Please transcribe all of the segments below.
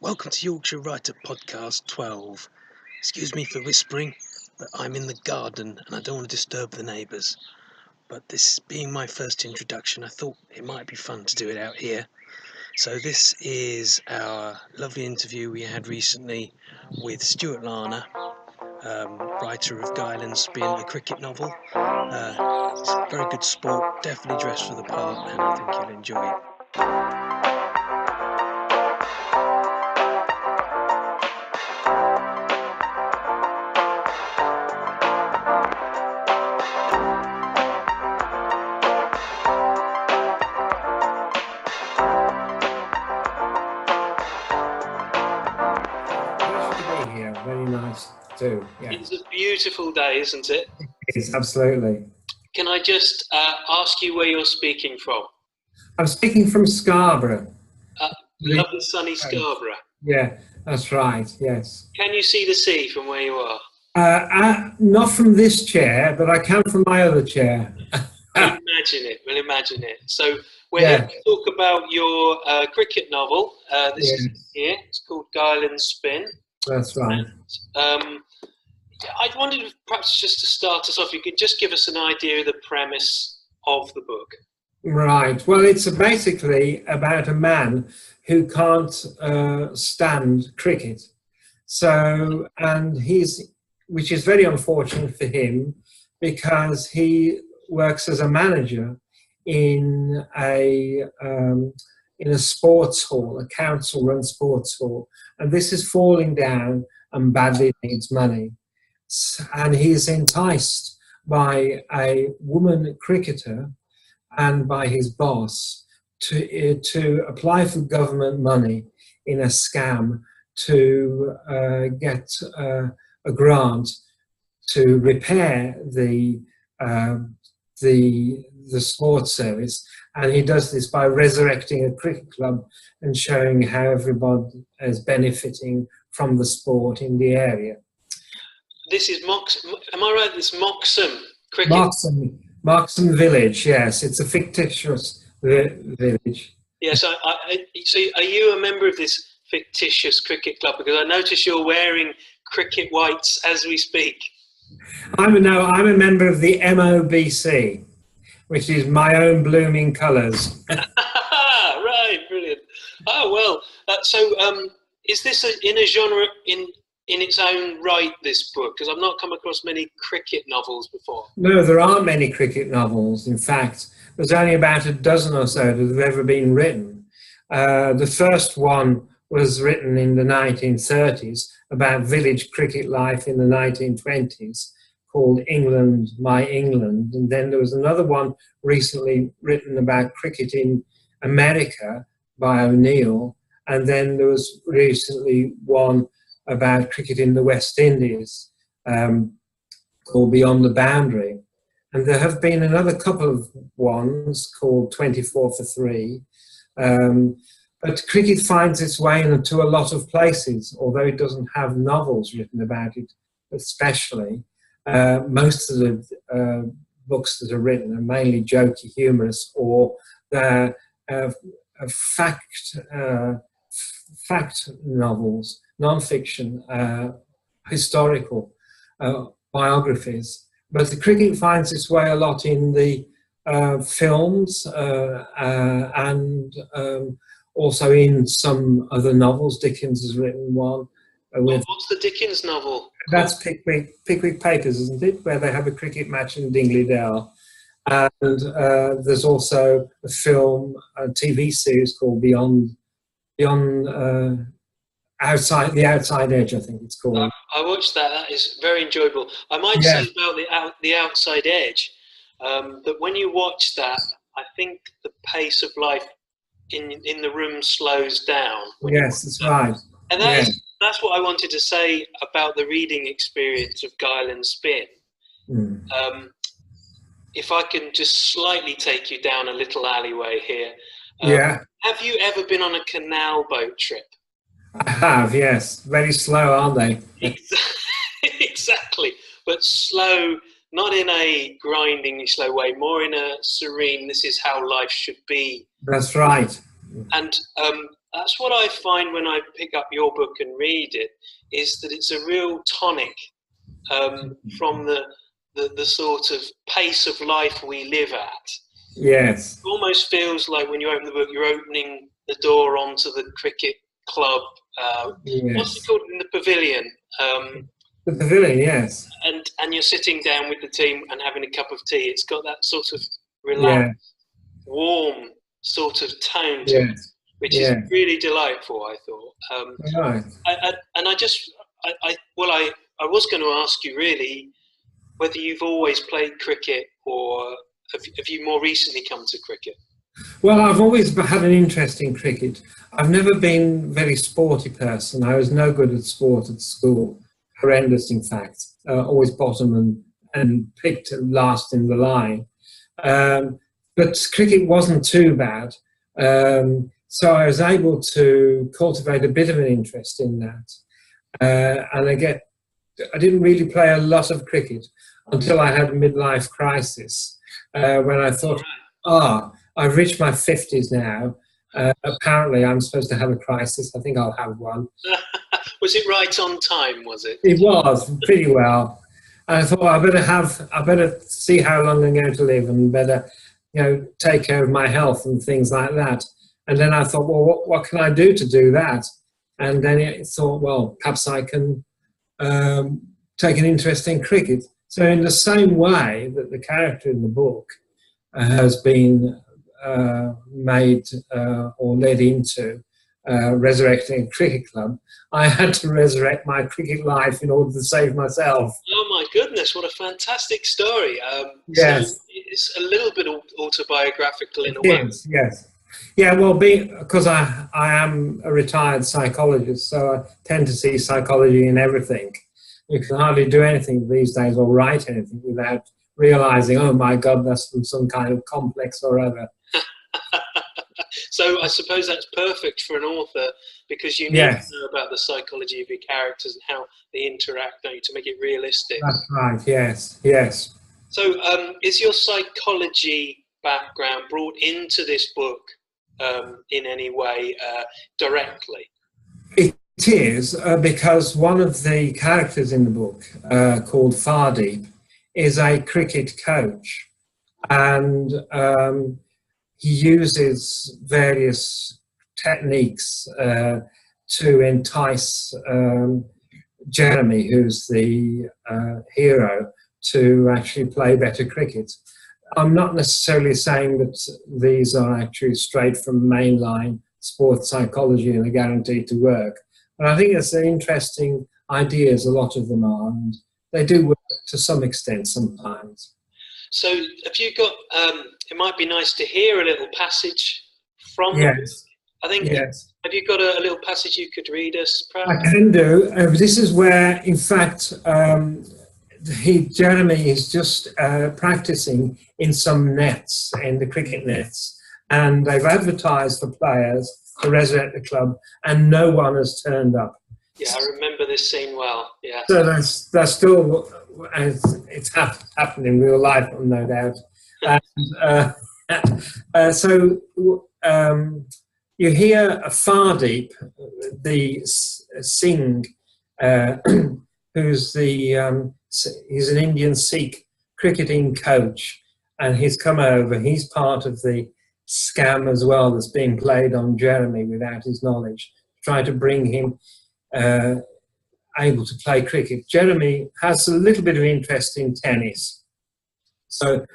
Welcome to Yorkshire Writer Podcast 12. Excuse me for whispering, but I'm in the garden and I don't want to disturb the neighbours. But this being my first introduction, I thought it might be fun to do it out here. So this is our lovely interview we had recently with Stuart Larner, writer of Guile and Spin, a cricket novel. It's a very good sport, definitely dressed for the part, and I think you'll enjoy it. Very nice too. Yeah. It's a beautiful day, isn't it? It is, absolutely. Can I just ask you where you're speaking from? I'm speaking from Scarborough. Lovely sunny Scarborough. Yeah, that's right, yes. Can you see the sea from where you are? Not from this chair, but I can from my other chair. We'll imagine it. So we're here to talk about your cricket novel. This is here. It's called Guile and Spin. That's right. I wanted perhaps just to start us off, you could just give us an idea of the premise of the book. Right. Well, it's basically about a man who can't stand cricket. So, which is very unfortunate for him because he works as a manager in a sports hall, a council-run sports hall, and this is falling down and badly needs money. And he's enticed by a woman cricketer and by his boss to apply for government money in a scam to get a grant to repair the sports service. And he does this by resurrecting a cricket club and showing how everybody is benefiting from the sport in the area. This is am I right? This Moxham cricket. Moxham village. Yes, it's a fictitious village. Yes. So are you a member of this fictitious cricket club? Because I notice you're wearing cricket whites as we speak. I'm a member of the MOBC, which is my own blooming colours. Right, brilliant. Oh well. Is this in a genre in its own right, this book? Because I've not come across many cricket novels before. No, there aren't many cricket novels. In fact, there's only about a dozen or so that have ever been written. The first one was written in the 1930s about village cricket life in the 1920s called England, My England. And then there was another one recently written about cricket in America by O'Neill. And then there was recently one about cricket in the West Indies called Beyond the Boundary. And there have been another couple of ones called 24 for 3. But cricket finds its way into a lot of places, although it doesn't have novels written about it especially. Most of the books that are written are mainly jokey, humorous, or they're fact novels, non-fiction, historical biographies. But the cricket finds its way a lot in the films and also in some other novels. Dickens has written one. What's the Dickens novel? That's Pickwick Papers, isn't it? Where they have a cricket match in Dingley Dell. And there's also a film, a TV series called Beyond Outside Edge, I think it's called. I watched that. That is very enjoyable. I might say about the Outside Edge that when you watch that, I think the pace of life in the room slows down. Yes, that's right. And that's what I wanted to say about the reading experience of Guile and Spin. If I can just slightly take you down a little alleyway here. Have you ever been on a canal boat trip? I have, yes. Very slow, aren't they? Exactly. But slow, not in a grindingly slow way, more in a serene, this is how life should be. That's right. And That's what I find when I pick up your book and read it, is that it's a real tonic from the sort of pace of life we live at. Yes. It almost feels like when you open the book, you're opening the door onto the cricket club. Yes. What's it called, in the pavilion? The pavilion, yes. And you're sitting down with the team and having a cup of tea. It's got that sort of relaxed, warm sort of tone to it, which is really delightful, I thought. Right. I was going to ask you really whether you've always played cricket, or have you more recently come to cricket? Well, I've always had an interest in cricket. I've never been a very sporty person. I was no good at sport at school. Horrendous, in fact. Always bottom and picked last in the line. But cricket wasn't too bad. So I was able to cultivate a bit of an interest in that. And I didn't really play a lot of cricket until I had a midlife crisis, when I thought, I've reached my 50s now. Apparently I'm supposed to have a crisis. I think I'll have one. Was it right on time, was it? It was, pretty well. And I thought, I better see how long I'm going to live, and better, take care of my health and things like that. And then I thought, well, what can I do to do that? And then I thought, well, perhaps I can take an interest in cricket. So in the same way that the character in the book has been made or led into resurrecting a cricket club, I had to resurrect my cricket life in order to save myself. Oh my goodness, what a fantastic story. Yes. So it's a little bit autobiographical in a way. Yes. Yeah, well, because I am a retired psychologist, so I tend to see psychology in everything. You can hardly do anything these days or write anything without realizing, oh my God, that's from some kind of complex or other. So I suppose that's perfect for an author, because you need to know about the psychology of your characters and how they interact, don't you, to make it realistic. That's right, yes. So is your psychology background brought into this book in any way directly? It is, because one of the characters in the book, called Fardeep, is a cricket coach, and he uses various techniques to entice Jeremy, who's the hero, to actually play better cricket. I'm not necessarily saying that these are actually straight from mainline sports psychology and are guaranteed to work, but I think it's interesting ideas, a lot of them are, and they do work to some extent sometimes. So have you got, it might be nice to hear a little passage from the book. I think, have you got a little passage you could read us, perhaps? I can do. This is where, in fact, Jeremy is just practicing in some nets, in the cricket nets, and they've advertised for players to resurrect the club, and no one has turned up. Yeah, I remember this scene well. Yeah. So that's still, it's happened in real life, no doubt. And, so you hear Fardeep, the Singh, who's he's an Indian Sikh cricketing coach, and he's come over. He's part of the scam as well that's being played on Jeremy without his knowledge, try to bring him able to play cricket. Jeremy has a little bit of interest in tennis. So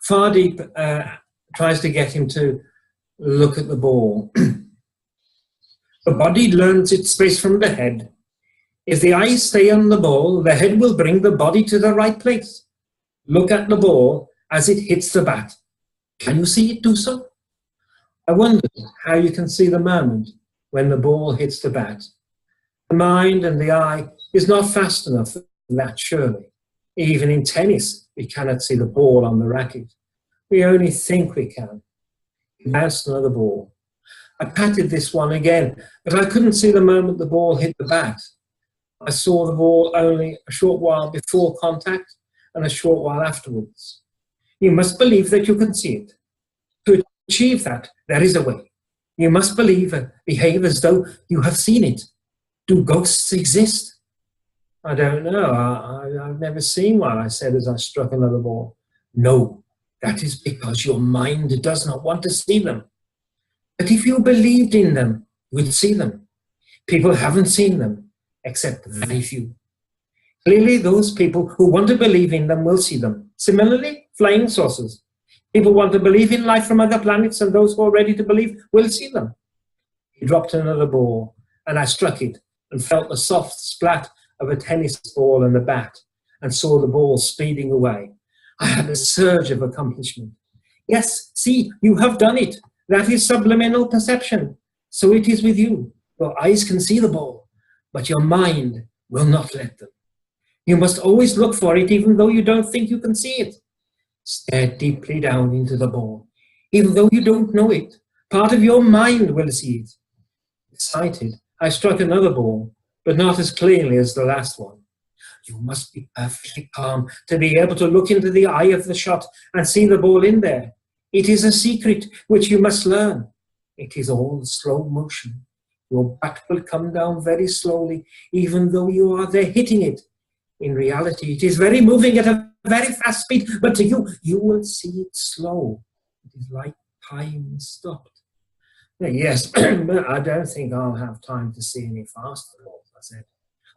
Fardeep tries to get him to look at the ball. The body learns its space from the head. If the eyes stay on the ball, the head will bring the body to the right place. Look at the ball as it hits the bat. Can you see it do so? I wonder how you can see the moment when the ball hits the bat. The mind and the eye is not fast enough for that, surely. Even in tennis, we cannot see the ball on the racket. We only think we can. Bounce another ball. I patted this one again, but I couldn't see the moment the ball hit the bat. I saw the ball only a short while before contact and a short while afterwards. You must believe that you can see it. To achieve that, there is a way. You must behave as though you have seen it. Do ghosts exist? I don't know. I've never seen one, I said as I struck another ball. No, that is because your mind does not want to see them. But if you believed in them, you would see them. People haven't seen them, except very few. Clearly, those people who want to believe in them will see them. Similarly, flying saucers. People want to believe in life from other planets, and those who are ready to believe will see them. He dropped another ball, and I struck it and felt the soft splat of a tennis ball and the bat, and saw the ball speeding away. I had a surge of accomplishment. Yes, see, you have done it. That is subliminal perception. So it is with you. Your eyes can see the ball, but your mind will not let them. You must always look for it, even though you don't think you can see it. Stare deeply down into the ball. Even though you don't know it, part of your mind will see it. Excited, I struck another ball, but not as clearly as the last one. You must be perfectly calm to be able to look into the eye of the shot and see the ball in there. It is a secret which you must learn. It is all slow motion. Your bat will come down very slowly, even though you are there hitting it. In reality, it is very moving at a very fast speed, but to you, you will see it slow. It is like time stopped. Yes, but I don't think I'll have time to see any faster, I said.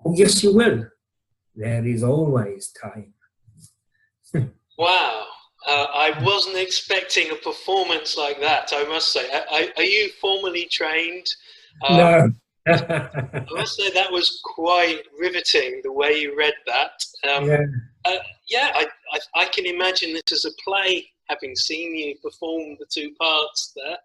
Oh, yes, you will. There is always time. Wow. I wasn't expecting a performance like that, I must say. Are you formally trained? No. I must say that was quite riveting, the way you read that. I can imagine this as a play, having seen you perform the two parts there.